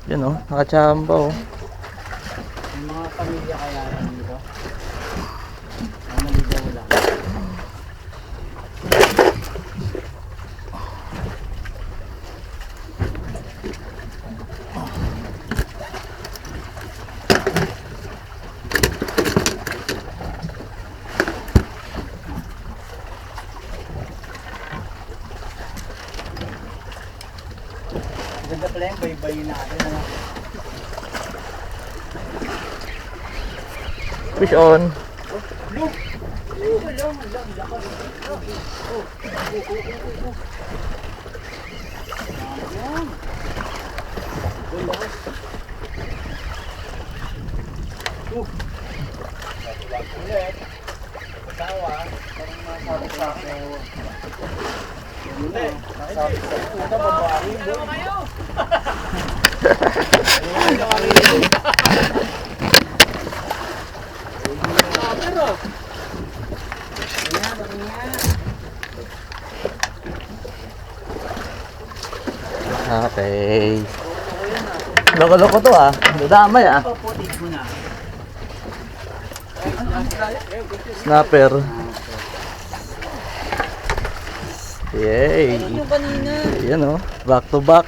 Yun oh, nakachamba oh. May mga pamilya kaya yan dito. Ang maligaw lang. Ganda pala yung baybay natin. Ano? Fish on. Okay. Loko-loko to ah. Dadamay ah. Snapper. Yay. Yung kanina. Yan oh. Back to back.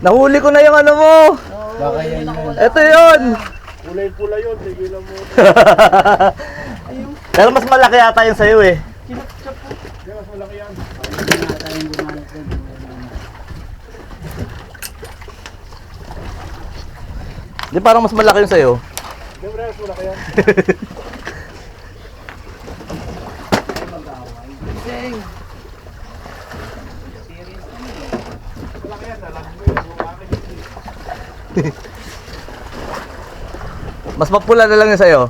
Nahuli ko na yung ano mo. Baka yan yun. Ito yun. Kulay-pula yun, tigilan mo. Pero mas malaki yata yun sa'yo eh. Kaya mas malaki yan. Hindi na tayong gumanap doon. Di parang mas malaki yun sa'yo. Hindi mo mas malaki yan. Malaki yan, alam mo yun. Bumakin yun. Mas mapula na lang yun sa'yo.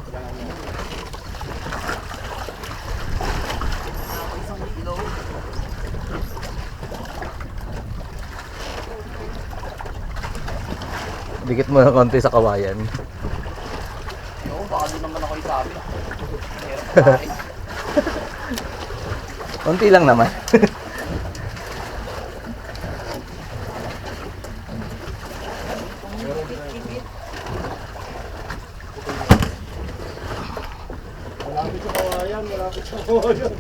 Dikit mo ng konti sa kawayan. Oo, baka doon naman ako isabi. Konti lang naman. Malapit sa kawayan, malapit sa kawayan.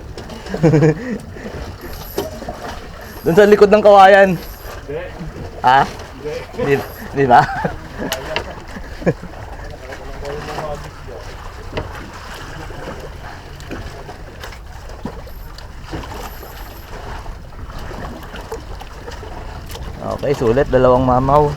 Doon sa likod ng kawayan. Hindi. Ha? Hindi. Di ba? Okay, sulit. Dalawang mamaw.